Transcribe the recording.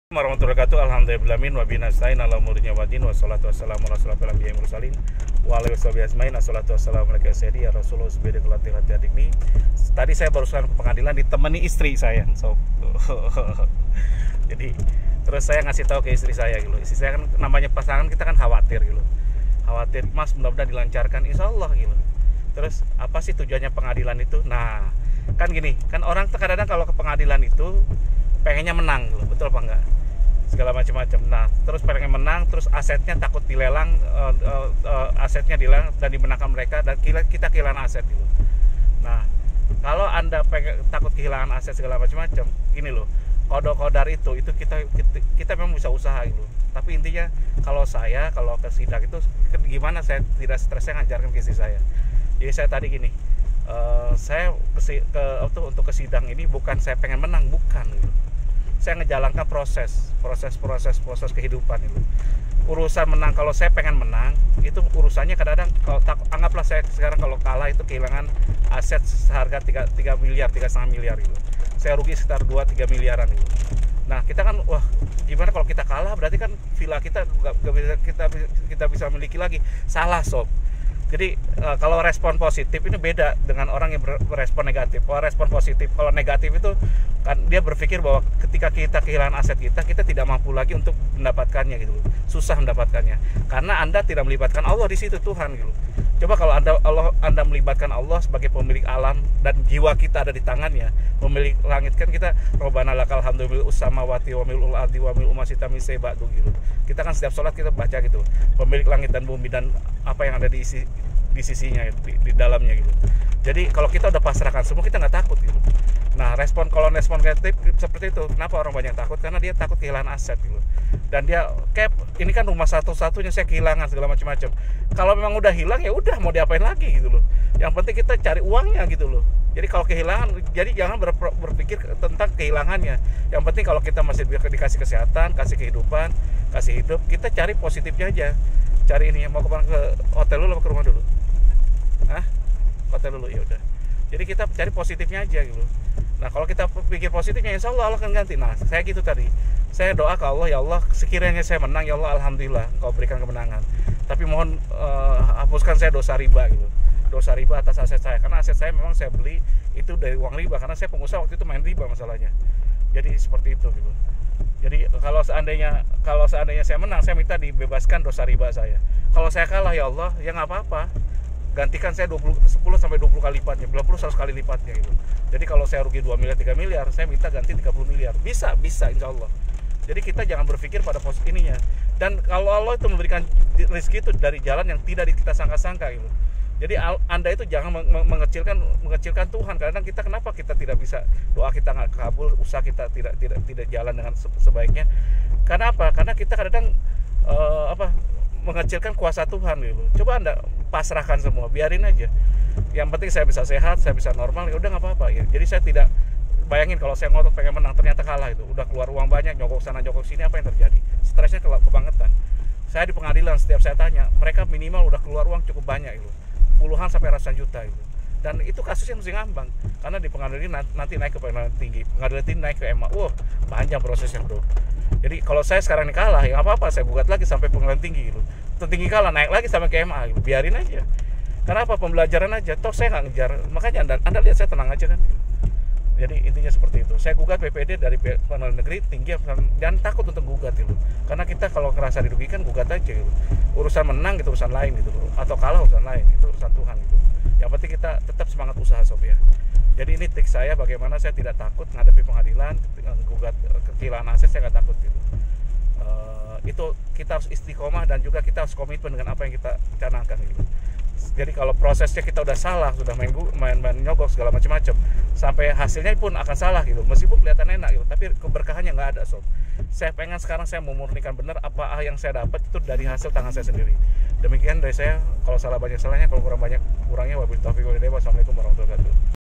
Warahmatullahi wabarakatuh. Alhamdulillahillahi wa bihi nasta'in ala umuri wadin wassalatu wassalamu ala asyrofil anbiya'i wal mursalin wa alihi washabihi ajmain. Assalatu wassalamu ala sayyidi ya Rasulullah subhanahu wa ta'ala. Tadi saya barusan ke pengadilan ditemani istri saya. Jadi terus saya ngasih tahu ke istri saya gitu. Istri saya kan namanya pasangan kita kan khawatir gitu. Khawatir, Mas, mudah-mudahan dilancarkan insyaallah gitu. Terus apa sih tujuannya pengadilan itu? Nah, kan gini, kan orang kadang-kadang kalau ke pengadilan itu pengennya menang gitu. Betul apa enggak? Segala macam-macam. Nah, terus pengen menang, terus asetnya takut dilelang, asetnya dilelang dan dimenangkan mereka dan kita kehilangan aset gitu. Nah, kalau Anda takut kehilangan aset segala macam-macam, gini loh, kodar itu kita memang bisa usaha gitu. Tapi intinya kalau ke sidang itu gimana saya tidak stres, saya ngajarkan ke istri saya. Jadi saya tadi gini, saya untuk ke sidang ini bukan saya pengen menang, bukan gitu. Saya ngejalankan proses kehidupan itu. Urusan menang, kalau saya pengen menang itu urusannya kadang-kadang anggaplah saya sekarang kalau kalah itu kehilangan aset seharga 3 miliar 3,5 miliar gitu. Saya rugi sekitar 2-3 miliaran gitu. Nah, kita kan wah, gimana kalau kita kalah, berarti kan villa kita gak bisa kita bisa miliki lagi. Salah, sob. Jadi kalau respon positif ini beda dengan orang yang berespon negatif. Kalau respon positif, kalau negatif itu kan dia berpikir bahwa ketika kita kehilangan aset kita tidak mampu lagi untuk mendapatkannya gitu. Susah mendapatkannya. Karena Anda tidak melibatkan Allah di situ, Tuhan gitu. Coba kalau Anda melibatkan Allah sebagai pemilik alam dan jiwa kita ada di tangannya, pemilik langit kan kita Robbana lakal hamdu bil samawati wa milul ardi wa milul ma syi'ta min syai'in ba'du gitu. Kita kan setiap sholat kita baca gitu, pemilik langit dan bumi dan apa yang ada di sisinya di dalamnya gitu. Jadi kalau kita udah pasrahkan semua, kita nggak takut gitu. Nah, kalau respon negatif seperti itu, kenapa orang banyak takut? Karena dia takut kehilangan aset gitu. Dan dia kayak ini kan rumah satu-satunya saya kehilangan segala macam-macam. Kalau memang udah hilang ya udah, mau diapain lagi gitu loh. Yang penting kita cari uangnya gitu loh. Jadi kalau kehilangan, jadi jangan berpikir tentang kehilangannya. Yang penting kalau kita masih dikasih kesehatan, kasih kehidupan, kasih hidup, kita cari positifnya aja. Cari ini, mau ke hotel dulu atau ke rumah dulu? Hotel dulu, ya udah. Jadi kita cari positifnya aja gitu. Nah, kalau kita pikir positifnya, insya Allah Allah akan ganti. Nah, saya gitu tadi. Saya doa ke Allah, ya Allah, sekiranya saya menang, ya Allah, alhamdulillah, Engkau berikan kemenangan. Tapi mohon hapuskan saya dosa riba gitu. Dosa riba atas aset saya. Karena aset saya memang saya beli itu dari uang riba. Karena saya pengusaha waktu itu main riba masalahnya. Jadi seperti itu gitu. Jadi kalau seandainya saya menang, saya minta dibebaskan dosa riba saya. Kalau saya kalah, ya Allah, ya nggak apa-apa. Gantikan saya 10 sampai 20 kali lipatnya, 100 kali lipatnya gitu. Jadi kalau saya rugi 2 miliar 3 miliar, saya minta ganti 30 miliar. Bisa insya Allah. Jadi kita jangan berpikir pada pos ininya. Dan kalau Allah itu memberikan rezeki itu dari jalan yang tidak kita sangka-sangka gitu. Jadi Anda itu jangan mengecilkan Tuhan. Karena kita kenapa kita tidak bisa, doa kita nggak kabul, usaha kita tidak jalan dengan sebaiknya. Karena apa? Karena kita kadang mengecilkan kuasa Tuhan gitu. Coba Anda pasrahkan semua, biarin aja. Yang penting saya bisa sehat, saya bisa normal, ya udah nggak apa-apa ya. Jadi saya tidak bayangin kalau saya ngotot pengen menang ternyata kalah itu. Udah keluar uang banyak, nyogok sana nyogok sini, apa yang terjadi? Stresnya kebangetan. Saya di pengadilan setiap saya tanya, mereka minimal udah keluar uang cukup banyak itu. Puluhan sampai ratusan juta itu. Dan itu kasusnya mesti ngambang. Karena di pengadilan nanti naik ke pengadilan tinggi, pengadilan tinggi naik ke MA. Wah, panjang prosesnya, bro. Jadi kalau saya sekarang ini kalah, ya nggak apa-apa, saya gugat lagi sampai pengadilan tinggi gitu. Tertinggi kalah, naik lagi sampai ke MA gitu. Biarin aja. Karena apa? Pembelajaran aja. Toh saya nggak ngejar. Makanya Anda lihat saya tenang aja kan. Jadi intinya seperti itu. Saya gugat PPD dari pengadilan negeri tinggi, dan takut untuk gugat gitu. Karena kita kalau ngerasa dirugikan, gugat aja gitu. Urusan menang itu urusan lain gitu. Atau kalah urusan lain, itu urusan Tuhan gitu. Yang penting kita tetap semangat usaha, sob ya. Jadi ini trik saya bagaimana saya tidak takut menghadapi pengadilan, gugat kehilangan aset, saya nggak takut gitu. Itu kita harus istiqomah dan juga kita harus komitmen dengan apa yang kita canangkan gitu. Jadi kalau prosesnya kita udah salah, sudah main nyogok segala macam-macam, sampai hasilnya pun akan salah gitu. Meskipun kelihatan enak gitu, tapi keberkahannya nggak ada, sob. Saya pengen sekarang saya memurnikan benar apa yang saya dapat itu dari hasil tangan saya sendiri. Demikian dari saya. Kalau salah banyak salahnya, kalau kurang banyak kurangnya. Wabillahi taufiq wal hidayah. Wassalamualaikum warahmatullahi wabarakatuh.